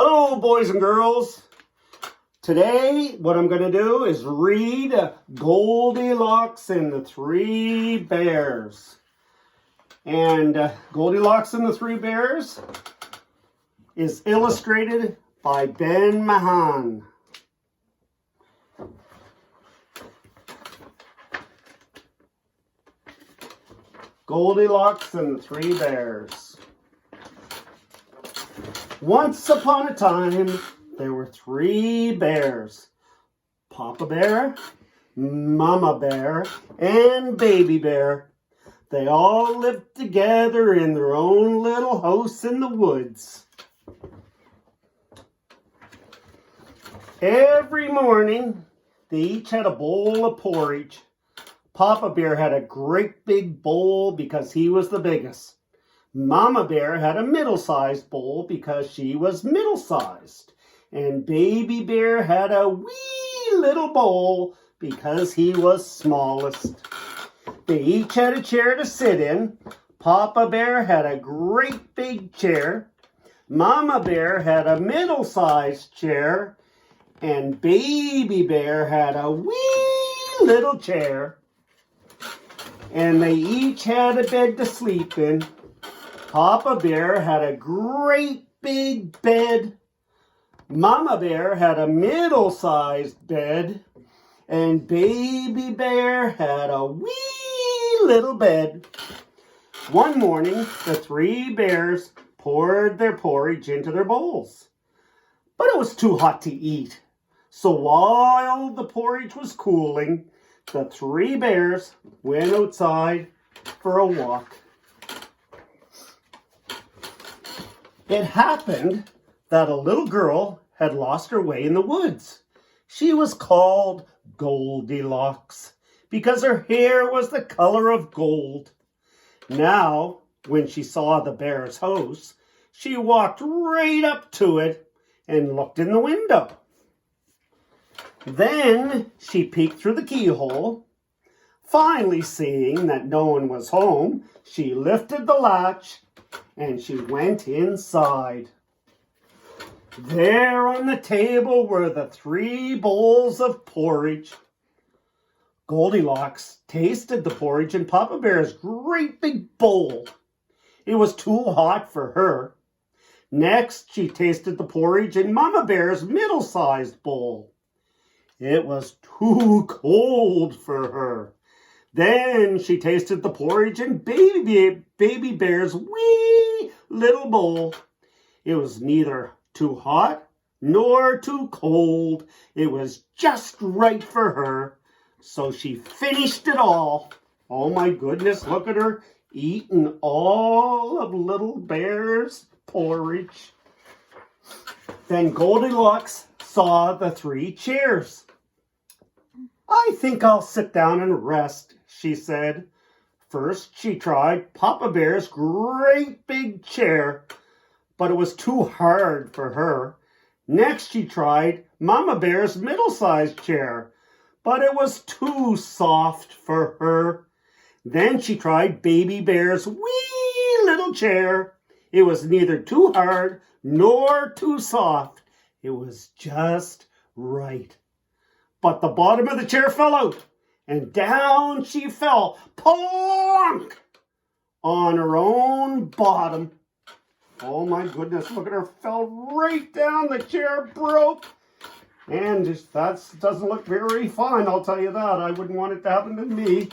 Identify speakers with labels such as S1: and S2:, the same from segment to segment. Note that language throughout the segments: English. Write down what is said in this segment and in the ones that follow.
S1: Hello, boys and girls. Today, what I'm going to do is read Goldilocks and the Three Bears. And Goldilocks and the Three Bears is illustrated by Ben Mahan. Goldilocks and the Three Bears. Once upon a time, there were three bears. Papa Bear, Mama Bear, and Baby Bear. They all lived together in their own little house in the woods. Every morning, they each had a bowl of porridge. Papa Bear had a great big bowl because he was the biggest. Mama Bear had a middle-sized bowl because she was middle-sized. And Baby Bear had a wee little bowl because he was smallest. They each had a chair to sit in. Papa Bear had a great big chair. Mama Bear had a middle-sized chair. And Baby Bear had a wee little chair. And they each had a bed to sleep in. Papa Bear had a great big bed. Mama Bear had a middle-sized bed. And Baby Bear had a wee little bed. One morning, the three bears poured their porridge into their bowls. But it was too hot to eat. So while the porridge was cooling, the three bears went outside for a walk. It happened that a little girl had lost her way in the woods. She was called Goldilocks because her hair was the color of gold. Now, when she saw the bear's house, she walked right up to it and looked in the window. Then she peeked through the keyhole. Finally seeing that no one was home, she lifted the latch and she went inside. There on the table were the three bowls of porridge. Goldilocks tasted the porridge in Papa Bear's great big bowl. It was too hot for her. Next, she tasted the porridge in Mama Bear's middle-sized bowl. It was too cold for her. Then she tasted the porridge in Baby Bear's wee little bowl. It was neither too hot nor too cold. It was just right for her. So she finished it all. Oh my goodness, look at her eating all of Little Bear's porridge. Then Goldilocks saw the three chairs. I think I'll sit down and rest, she said. First, she tried Papa Bear's great big chair, but it was too hard for her. Next, she tried Mama Bear's middle-sized chair, but it was too soft for her. Then she tried Baby Bear's wee little chair. It was neither too hard nor too soft. It was just right. But the bottom of the chair fell out, and down she fell, plonk, on her own bottom. Oh my goodness, look at her, fell right down, the chair broke. And that doesn't look very fun, I'll tell you that. I wouldn't want it to happen to me.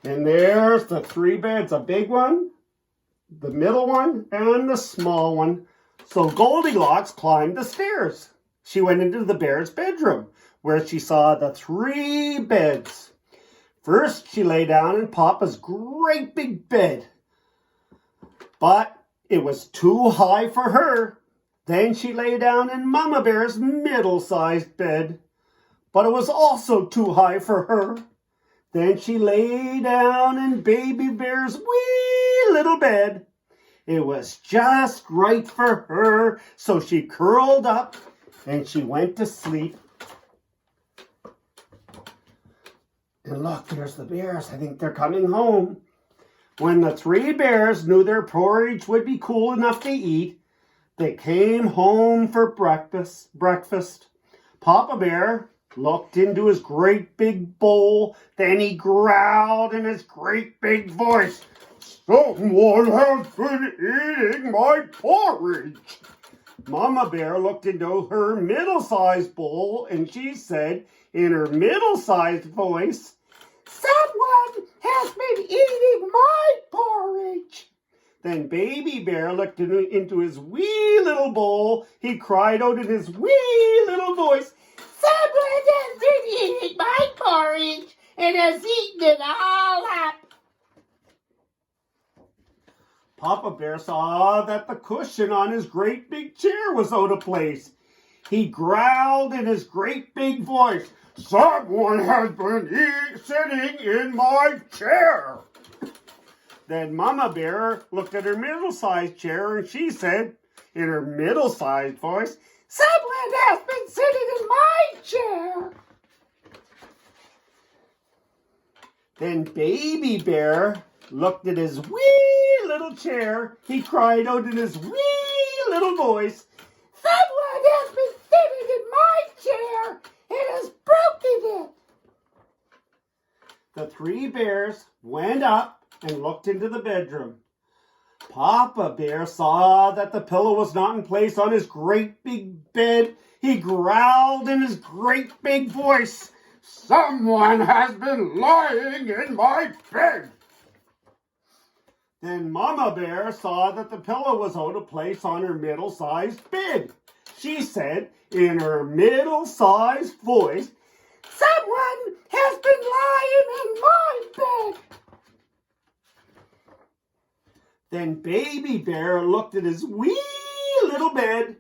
S1: And there's the three beds, a big one, the middle one, and the small one. So Goldilocks climbed the stairs. She went into the bear's bedroom, where she saw the three beds. First, she lay down in Papa's great big bed. But it was too high for her. Then she lay down in Mama Bear's middle-sized bed. But it was also too high for her. Then she lay down in Baby Bear's wee little bed. It was just right for her, so she curled up and she went to sleep. And look, there's the bears. I think they're coming home. When the three bears knew their porridge would be cool enough to eat, They came home for breakfast. Papa Bear looked into his great big bowl. Then he growled in his great big voice, "Someone has been eating my porridge." Mama Bear looked into her middle-sized bowl and she said in her middle-sized voice, "Someone has been eating my porridge." Then Baby Bear looked into his wee little bowl. He cried out in his wee little voice, "Someone has been eating my porridge and has eaten it all up." Papa Bear saw that the cushion on his great big chair was out of place. He growled in his great big voice, "Someone has been sitting in my chair." Then Mama Bear looked at her middle-sized chair and she said in her middle-sized voice, "Someone has been sitting in my chair." Then Baby Bear looked at his wee little chair. He cried out in his wee little voice, "Someone has been sitting in my chair and has broken it." The three bears went up and looked into the bedroom. Papa Bear saw that the pillow was not in place on his great big bed. He growled in his great big voice, "Someone has been lying in my bed." Then Mama Bear saw that the pillow was out of place on her middle-sized bed. She said in her middle-sized voice, "Someone has been lying in my bed." Then Baby Bear looked at his wee little bed.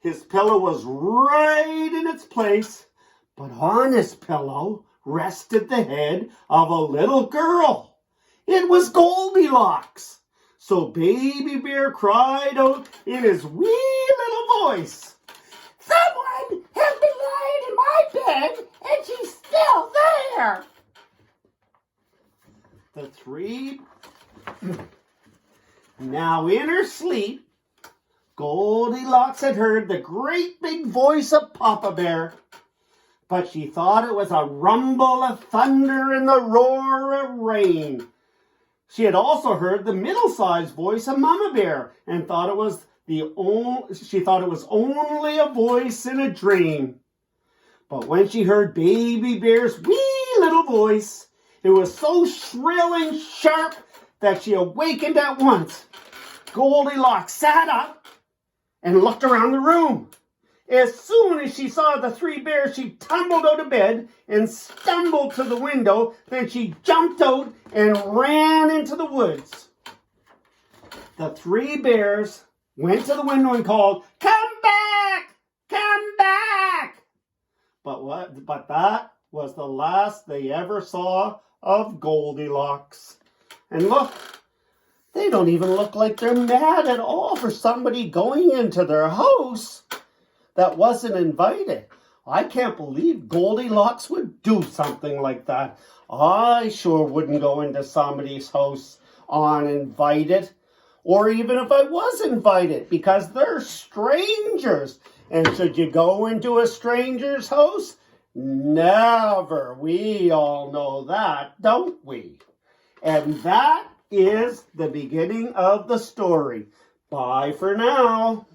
S1: His pillow was right in its place, but on his pillow rested the head of a little girl. It was Goldilocks. So Baby Bear cried out in his wee little voice, "Someone has been lying in my bed and she's still there." The three... Now in her sleep, Goldilocks had heard the great big voice of Papa Bear, but she thought it was a rumble of thunder and the roar of rain. She had also heard the middle-sized voice of Mama Bear and thought it was only a voice in a dream. But when she heard Baby Bear's wee little voice, it was so shrill and sharp that she awakened at once. Goldilocks sat up and looked around the room. As soon as she saw the three bears, she tumbled out of bed and stumbled to the window. Then she jumped out and ran into the woods. The three bears went to the window and called, "Come back! Come back!" But that was the last they ever saw of Goldilocks. And look, they don't even look like they're mad at all for somebody going into their house that wasn't invited. I can't believe Goldilocks would do something like that. I sure wouldn't go into somebody's house uninvited, or even if I was invited, because they're strangers. And should you go into a stranger's house? Never. We all know that, don't we? And that is the beginning of the story. Bye for now.